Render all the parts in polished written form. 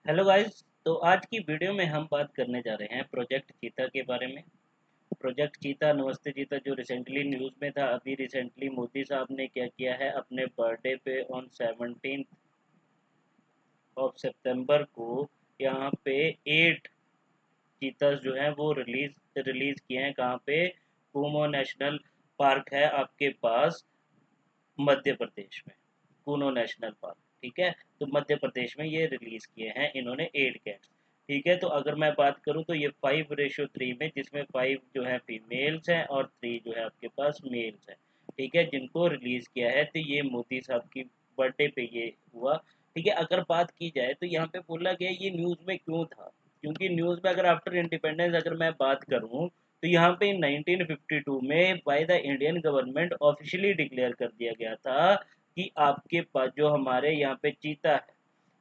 Hello guys. तो आज की वीडियो में हम बात करने जा रहे हैं प्रोजेक्ट चीता के बारे में। प्रोजेक्ट चीता, नमस्ते चीता, जो रिसेंटली न्यूज़ में था। अभी रिसेंटली मोदी साहब ने क्या किया है, अपने बर्थडे पे ऑन 17 ऑफ सितंबर को यहाँ पे 8 चीतास जो हैं वो रिलीज रिलीज किए हैं। कहाँ पे? कूनो नेशनल पार्क है आपके पास, मध्य प्रदेश में। कूनो नेशनल पार्क, ठीक है। तो मध्य प्रदेश में ये रिलीज किए हैं इन्होंने 8 कैट्स। ठीक है, तो अगर मैं बात करूं तो ये 5:3 में, जिसमें 5 जो है फीमेल्स हैं और 3 जो है आपके पास मेल्स हैं। ठीक है, जिनको रिलीज किया है, तो ये मोदी साहब की बर्थडे पे ये हुआ। ठीक है, अगर बात की जाए तो यहाँ पे बोला गया ये न्यूज़ में क्यों था, क्योंकि न्यूज़ में अगर आफ्टर इंडिपेंडेंस अगर मैं बात करूँ तो यहाँ पे 1952 में by the Indian government officially declare कर दिया गया था कि आपके पास जो हमारे यहाँ पे चीता है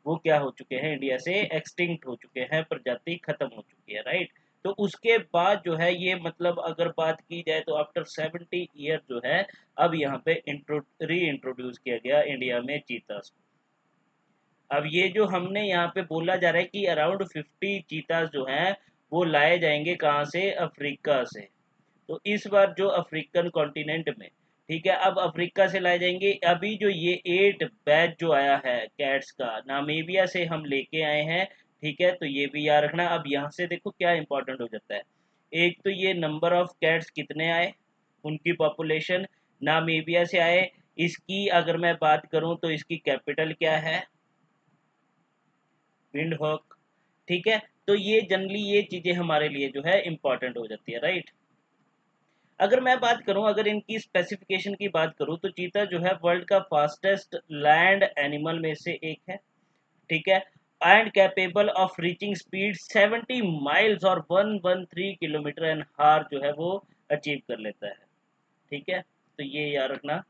वो क्या हो चुके हैं, इंडिया से एक्सटिंक्ट हो चुके हैं, प्रजाति खत्म हो चुकी है, राइट। तो उसके बाद जो है ये, मतलब अगर बात की जाए तो आफ्टर 70 ईयर जो है अब यहाँ पे री इंट्रोड्यूस किया गया इंडिया में चीतास। अब ये जो हमने यहाँ पे बोला जा रहा है कि अराउंड 50 चीतास जो हैं वो लाए जाएंगे, कहाँ से? अफ्रीका से। तो इस बार जो अफ्रीकन कॉन्टिनेंट में, ठीक है, अब अफ्रीका से लाए जाएंगे। अभी जो ये 8 बैच जो आया है कैट्स का, नामीबिया से हम लेके आए हैं। ठीक है, तो ये भी याद रखना। अब यहाँ से देखो क्या इंपॉर्टेंट हो जाता है। एक तो ये नंबर ऑफ कैट्स कितने आए, उनकी पॉपुलेशन नामीबिया से आए। इसकी अगर मैं बात करूं तो इसकी कैपिटल क्या है? विंडहॉक। ठीक है, तो ये जनरली ये चीजें हमारे लिए जो है इंपॉर्टेंट हो जाती है, राइट। अगर मैं बात करूं, अगर इनकी स्पेसिफिकेशन की बात करूं तो चीता जो है वर्ल्ड का फास्टेस्ट लैंड एनिमल में से एक है। ठीक है, and capable of reaching speed 70 miles और 113 किलोमीटर एन हार जो है वो अचीव कर लेता है। ठीक है, तो ये याद रखना।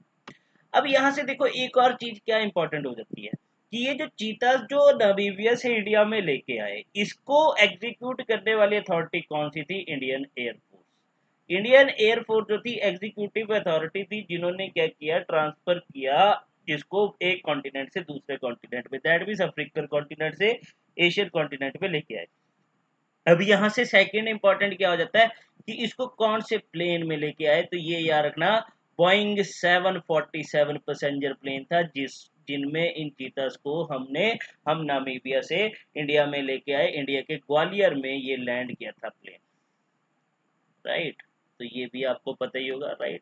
अब यहाँ से देखो एक और चीज क्या इंपॉर्टेंट हो जाती है कि ये जो चीता जो नामीबिया से इंडिया में लेके आए, इसको एग्जीक्यूट करने वाली अथॉरिटी कौन सी थी? Indian air force. इंडियन एयरफोर्स जो थी एग्जीक्यूटिव अथॉरिटी थी, जिन्होंने क्या किया, ट्रांसफर किया इसको एक कॉन्टिनेंट से दूसरे कॉन्टिनेंट में, दैट मीन्स अफ्रीकन कॉन्टिनेंट से एशियन कॉन्टिनेंट में लेके आए। अब यहाँ से सेकंड इंपॉर्टेंट क्या हो जाता है कि इसको कौन से प्लेन में लेके आए, तो ये याद रखना, बोइंग 747 पैसेंजर प्लेन था, जिनमें इन चीतास को हम नामीबिया से इंडिया में लेके आए। इंडिया के ग्वालियर में ये लैंड किया था प्लेन, राइट। तो ये भी आपको पता ही होगा, राइट।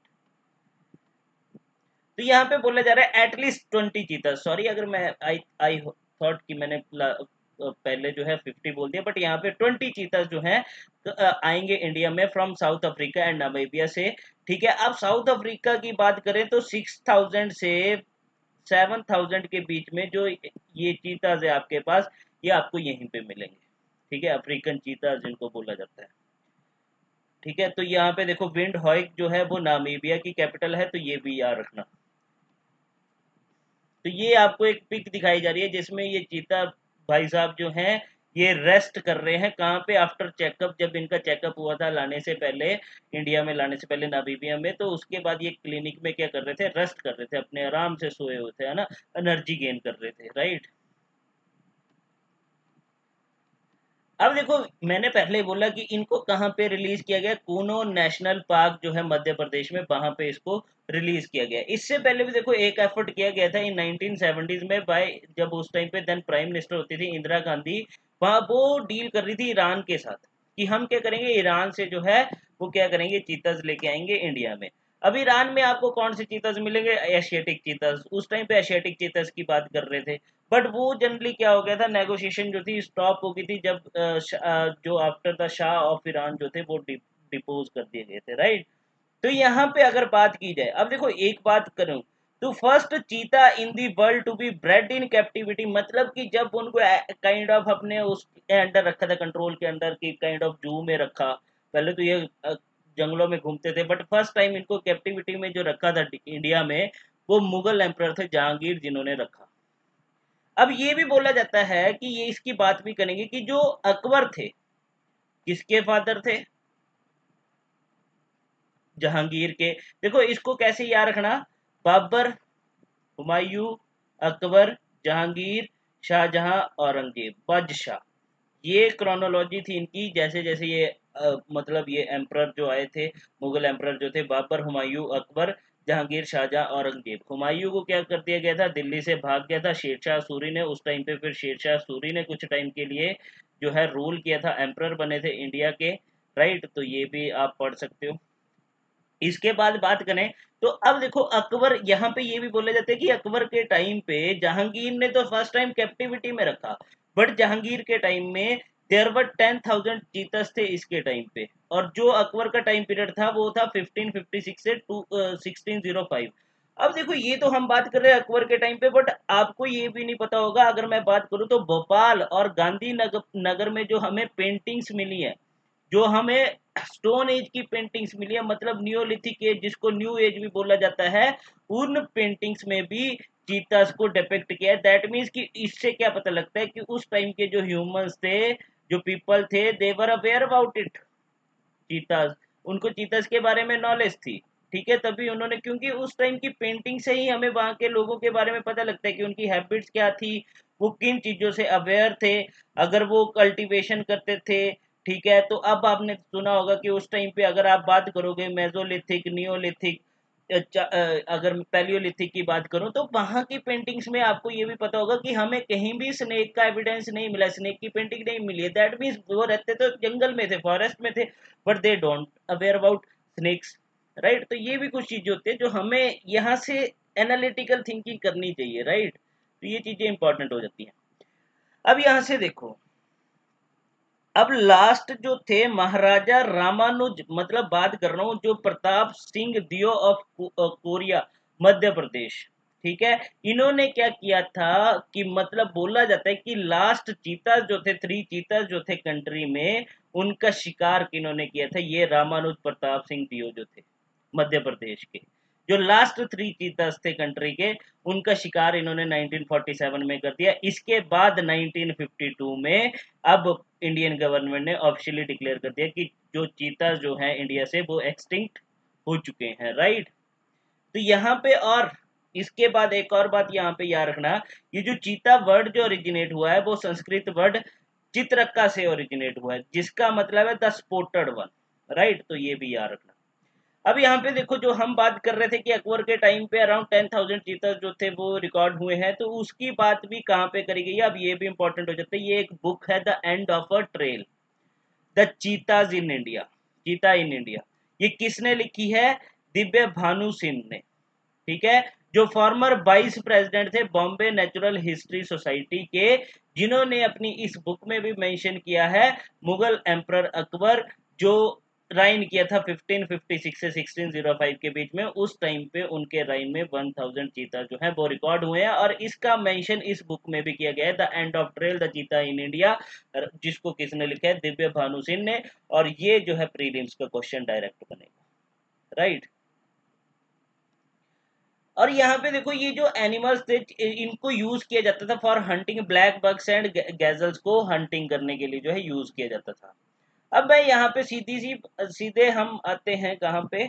तो यहाँ पे बोला जा रहा है एटलीस्ट 20 चीता, सॉरी अगर मैं आई आई थॉट कि मैंने पहले जो है 50 बोल दिया, बट यहाँ पे 20 चीता जो हैं आएंगे इंडिया में from south Africa and Namibia से। ठीक है, अब साउथ अफ्रीका की बात करें तो 6000 से 7000 के बीच में जो ये चीताज है आपके पास, ये आपको यहीं पे मिलेंगे। ठीक है, अफ्रीकन चीता जिनको बोला जाता है। ठीक है, तो यहाँ पे देखो विंड हॉइक जो है वो नामीबिया की कैपिटल है, तो ये भी याद रखना। तो ये आपको एक पिक दिखाई जा रही है जिसमें ये चीता भाई साहब जो हैं ये रेस्ट कर रहे हैं। कहाँ पे? आफ्टर चेकअप, जब इनका चेकअप हुआ था लाने से पहले, इंडिया में लाने से पहले नामीबिया में, तो उसके बाद ये क्लिनिक में क्या कर रहे थे, रेस्ट कर रहे थे, अपने आराम से सोए हुए थे, है ना, एनर्जी गेन कर रहे थे, राइट। अब देखो, मैंने पहले बोला कि इनको कहाँ पे रिलीज किया गया, कूनो नेशनल पार्क जो है मध्य प्रदेश में, वहां पे इसको रिलीज किया गया। इससे पहले भी देखो एक एफर्ट किया गया था इन 1970s में बाय, जब उस टाइम पे देन प्राइम मिनिस्टर होती थी इंदिरा गांधी, वहां वो डील कर रही थी ईरान के साथ कि हम क्या करेंगे, ईरान से जो है वो क्या करेंगे, चीताज लेके आएंगे इंडिया में। अब ईरान में आपको कौन से चीताज मिलेंगे? एशियाटिक चीताज। उस टाइम पे एशियाटिक चीताज की बात कर रहे थे, बट वो जनरली क्या हो गया था, नेगोशिएशन जो थी स्टॉप हो गई थी, जब जो after the Shah of Iran जो थे वो डिपोज कर दिए गए थे, राइट। तो यहाँ पे अगर बात की जाए, अब देखो एक बात करूं तो first cheetah in the world to be bred in captivity, मतलब कि जब उनको काइंड ऑफ अपने उसके अंडर रखा था, कंट्रोल के अंदर, की काइंड ऑफ जू में रखा। पहले तो ये जंगलों में घूमते थे, बट फर्स्ट टाइम इनको कैप्टिविटी में जो रखा था इंडिया में, वो मुगल एम्परर थे जहांगीर, जिन्होंने रखा। अब ये भी बोला जाता है कि ये इसकी बात भी करेंगे कि जो अकबर थे, किसके फादर थे? जहांगीर के। देखो इसको कैसे याद रखना, बाबर, हुमायूं, अकबर, जहांगीर, शाहजहां, औरंगजेब, बादशाह, ये क्रोनोलॉजी थी इनकी। जैसे जैसे ये मतलब ये एम्परर जो आए थे, मुगल एम्परर जो थे, बाबर, हुमायूं, अकबर, जहांगीर, शाहजहां, औरंगजेब। हुमायूं को क्या कर दिया गया था, दिल्ली से भाग गया था शेरशाह सूरी ने उस टाइम पे। फिर शेरशाह सूरी ने कुछ टाइम के लिए जो है रूल किया था, एम्परर बने थे इंडिया के, राइट। तो ये भी आप पढ़ सकते हो। इसके बाद बात करें तो अब देखो अकबर, यहाँ पे ये भी बोला जाता है कि अकबर के टाइम पे जहांगीर ने तो फर्स्ट टाइम कैप्टिविटी में रखा, बट जहांगीर के टाइम में देयर वर 10,000 चीतस थे इसके टाइम पे। और जो अकबर का टाइम पीरियड था वो था 1556 से 1605। अब देखो ये तो हम बात कर रहे हैं अकबर के टाइम पे, बट आपको ये भी नहीं पता होगा, अगर मैं बात करूं तो भोपाल और गांधी नगर में जो हमें पेंटिंग्स मिली है, जो हमें स्टोन एज की पेंटिंग्स मिली है, मतलब न्यूलिथिक एज जिसको न्यू एज भी बोला जाता है, उन पेंटिंग्स में भी चीतास को डिपिक्ट किया है। दैट मीन्स कि इससे क्या पता लगता है कि उस टाइम के जो ह्यूमंस थे, जो पीपल थे, they were aware about it, cheetahs, उनको चीतास के बारे में नॉलेज थी। ठीक है, तभी उन्होंने, क्योंकि उस टाइम की पेंटिंग से ही हमें वहां के लोगों के बारे में पता लगता है कि उनकी हैबिट्स क्या थी, वो किन चीजों से अवेयर थे, अगर वो कल्टीवेशन करते थे। ठीक है, तो अब आपने सुना होगा कि उस टाइम पे अगर आप बात करोगे मेसोलिथिक, नियोलिथिक, अगर पैलियोलिथिक की बात करूं तो वहां की पेंटिंग्स में आपको ये भी पता होगा कि हमें कहीं भी स्नेक का एविडेंस नहीं मिला, स्नेक की पेंटिंग नहीं मिली है। दैट मीन्स वो रहते तो जंगल में थे, फॉरेस्ट में थे, but they don't aware about snakes, right. तो ये भी कुछ चीजें होती है जो हमें यहाँ से एनालिटिकल थिंकिंग करनी चाहिए, राइट। तो ये चीजें इंपॉर्टेंट हो जाती हैं। अब यहाँ से देखो, अब लास्ट जो थे महाराजा रामानुज, मतलब बात कर रहा हूं जो प्रताप सिंह दियो ऑफ कोरिया, मध्य प्रदेश। ठीक है, इन्होंने क्या किया था कि मतलब बोला जाता है कि लास्ट चीता जो थे, 3 चीता जो थे कंट्री में, उनका शिकार किन्होंने किया था, ये रामानुज प्रताप सिंह दियो जो थे मध्य प्रदेश के। जो लास्ट 3 चीतास थे कंट्री के, उनका शिकार इन्होंने 1947 में कर दिया। इसके बाद 1952 में अब इंडियन गवर्नमेंट ने ऑफिशियली डिक्लेयर कर दिया कि जो चीता जो है इंडिया से वो एक्सटिंक्ट हो चुके हैं, राइट। तो यहाँ पे, और इसके बाद एक और बात यहाँ पे याद रखना, ये जो चीता वर्ड जो ओरिजिनेट हुआ है वो संस्कृत वर्ड चित्रक्का से ओरिजिनेट हुआ है, जिसका मतलब है द स्पोर्टेड वन, राइट। तो ये भी याद रखना। अब यहाँ पे देखो, जो हम बात कर रहे थे कि अकबर के टाइम पे अराउंड 10,000 चीता जो थे वो रिकॉर्ड हुए हैं, तो उसकी बात भी कहाँ पे करी गई है, अब ये भी इंपॉर्टेंट हो जाता है। ये एक बुक है, the end of a trail, the चीताज in India, चीता इन इंडिया। ये किसने लिखी है, दिव्य भानु सिंह ने। ठीक है, जो फॉर्मर वाइस प्रेसिडेंट थे बॉम्बे नेचुरल हिस्ट्री सोसाइटी के, जिन्होंने अपनी इस बुक में भी मेंशन किया है मुगल एम्परर अकबर जो राइन किया था 1556 से 1605 के बीच में, उस टाइम पे उनके राइन में 1000 चीता जो है वो रिकॉर्ड हुए हैं। और इसका मेंशन इस बुक में भी किया गया है, the end of trail, the चीता इन इंडिया, जिसको किसने लिखा है, दिव्य भानु सिंह ने। और ये जो है प्रीलिम्स का क्वेश्चन डायरेक्ट बनेगा, राइट। और यहाँ पे देखो, ये जो एनिमल्स थे इनको यूज किया जाता था for hunting, black bucks and gazelles को हंटिंग करने के लिए जो है यूज किया जाता था। अब मैं यहाँ पे सीधे हम आते हैं कहाँ पे,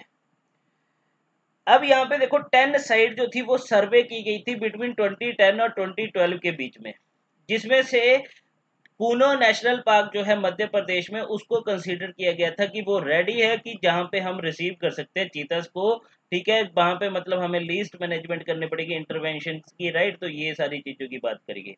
अब यहाँ पे देखो 10 साइट जो थी वो सर्वे की गई थी बिटवीन 2010 और 2012 के बीच में, जिसमें से कूनो नेशनल पार्क जो है मध्य प्रदेश में, उसको कंसीडर किया गया था कि वो रेडी है कि जहां पे हम रिसीव कर सकते हैं चीतस को। ठीक है, वहां पे मतलब हमें लीस्ट मैनेजमेंट करनी पड़ेगी, इंटरवेंशन की, राइट। तो ये सारी चीजों की बात करेंगे।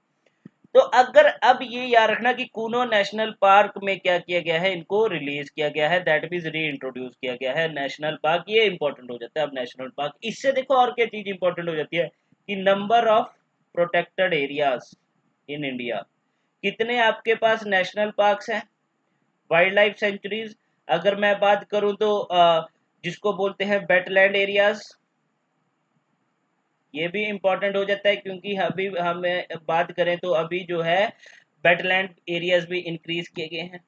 तो अगर अब ये याद रखना कि कूनो नेशनल पार्क में क्या किया गया है, इनको रिलीज किया गया है, दैट मीन्स री इंट्रोड्यूस किया गया है नेशनल पार्क। ये इंपॉर्टेंट हो जाता है अब नेशनल पार्क। इससे देखो और क्या चीज इंपॉर्टेंट हो जाती है कि number of protected areas in India, कितने आपके पास नेशनल पार्क्स हैं, वाइल्ड लाइफ सेंचुरीज। अगर मैं बात करूं तो जिसको बोलते हैं वेटलैंड एरियाज, ये भी इंपॉर्टेंट हो जाता है, क्योंकि अभी हमें बात करें तो अभी जो है वेटलैंड एरियाज भी इंक्रीज किए गए हैं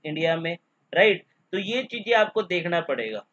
इंडिया में, राइट। तो ये चीजें आपको देखना पड़ेगा।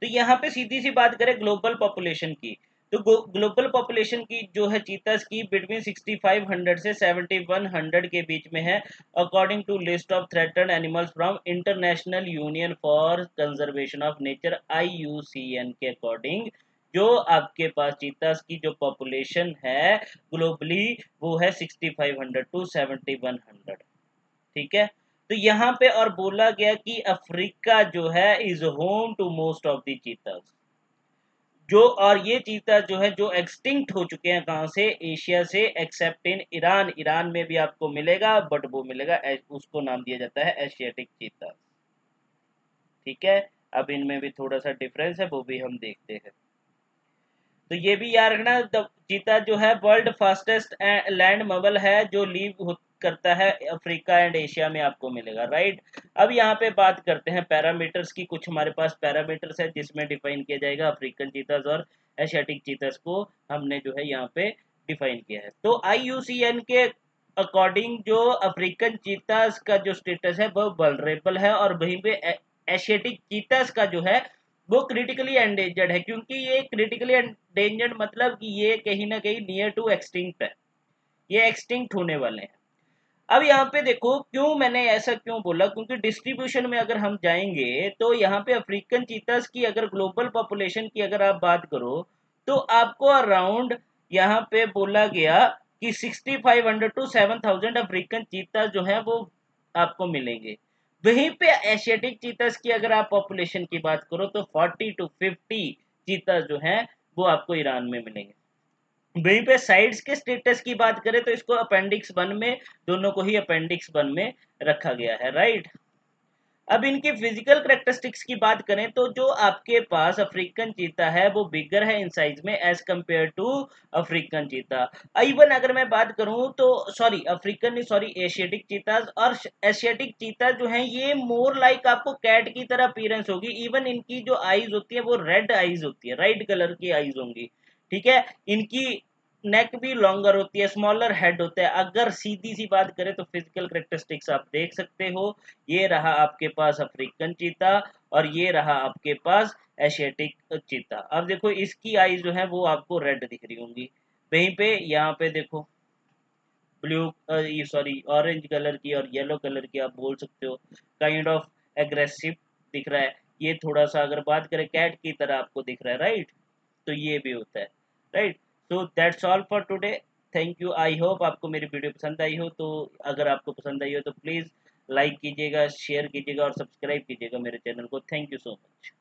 तो यहाँ पे सीधी सी बात करें ग्लोबल पॉपुलेशन की, तो ग्लोबल पॉपुलेशन की जो है चीतास की बिटवीन 6500 से 7100 के बीच में है, according to list of threatened animals from International Union for Conservation of Nature, IUCN के अकॉर्डिंग जो आपके पास चीतास की जो पॉपुलेशन है ग्लोबली वो है 6500 टू 7100, ठीक है। तो यहाँ पे और बोला गया कि अफ्रीका जो है is home to most of the cheetahs, जो और ये चीता जो है जो एक्सटिंक्ट हो चुके हैं कहाँ से, एशिया से, एक्सेप्ट इन ईरान, ईरान में भी आपको मिलेगा बट वो मिलेगा उसको नाम दिया जाता है एशियाटिक चीता, ठीक है। अब इनमें भी थोड़ा सा डिफरेंस है, वो भी हम देखते हैं। तो ये भी याद रखना, चीता जो है वर्ल्ड फास्टेस्ट लैंड ममल है जो लीव करता है अफ्रीका एंड एशिया में, आपको मिलेगा, राइट। अब यहाँ पे बात करते हैं पैरामीटर्स की, कुछ हमारे पास पैरामीटर्स है जिसमें डिफाइन किया जाएगा अफ्रीकन चीताज और एशियाटिक चीताज को हमने जो है यहाँ पे डिफाइन किया है। तो IUCN के अकॉर्डिंग जो अफ्रीकन चीताज का जो स्टेटस है वो वल्नरेबल है, और वहीं पे एशियाटिक चीताज का जो है वो क्रिटिकली एंडेंजर्ड है, क्योंकि ये क्रिटिकली एंडेंजर्ड मतलब कि ये कहीं ना कहीं नियर टू एक्सटिंक्ट है, ये एक्सटिंक्ट होने वाले हैं। अब यहाँ पे देखो क्यों मैंने ऐसा क्यों बोला, क्योंकि डिस्ट्रीब्यूशन में अगर हम जाएंगे तो यहाँ पे अफ्रीकन चीतास की अगर ग्लोबल पॉपुलेशन की अगर आप बात करो तो आपको अराउंड यहाँ पे बोला गया कि 6500 टू 7000 अफ्रीकन चीतास जो है वो आपको मिलेंगे। वहीं पे एशियाटिक चीतास की अगर आप पॉपुलेशन की बात करो तो 40 टू 50 चीतास जो है वो आपको ईरान में मिलेंगे। वहीं पे साइड्स के स्टेटस की बात करें तो इसको अपेंडिक्स 1 में, दोनों को ही अपेंडिक्स 1 में रखा गया है, राइट। अब इनकी फिजिकल करेक्टरिस्टिक्स की बात करें तो जो आपके पास अफ्रीकन चीता है वो बिगर है इन साइज में as compare to African cheetah. Even अगर मैं बात करूं तो सॉरी अफ्रीकन नहीं, सॉरी एशियाटिक चीता और एशियाटिक चीता जो है ये मोर लाइक आपको कैट की तरह अपीयरेंस होगी। इवन इनकी जो आईज होती है वो रेड आईज होती है, रेड कलर की आईज होंगी, ठीक है। इनकी नेक भी लॉन्गर होती है, स्मॉलर हेड होता है। अगर सीधी सी बात करें तो फिजिकल करेक्टरिस्टिक्स आप देख सकते हो, ये रहा आपके पास अफ्रीकन चीता और ये रहा आपके पास एशियाटिक चीता। अब देखो इसकी आई जो है वो आपको रेड दिख रही होंगी, वहीं पे यहाँ पे देखो ब्लू, ये सॉरी ऑरेंज कलर की और येलो कलर की आप बोल सकते हो, काइंड ऑफ एग्रेसिव दिख रहा है। ये थोड़ा सा अगर बात करें कैट की तरह आपको दिख रहा है, राइट। तो ये भी होता है, right. So that's all for today, thank you. I hope आपको मेरी वीडियो पसंद आई हो, तो अगर आपको पसंद आई हो तो प्लीज़ लाइक कीजिएगा, शेयर कीजिएगा और सब्सक्राइब कीजिएगा मेरे चैनल को। Thank you so much.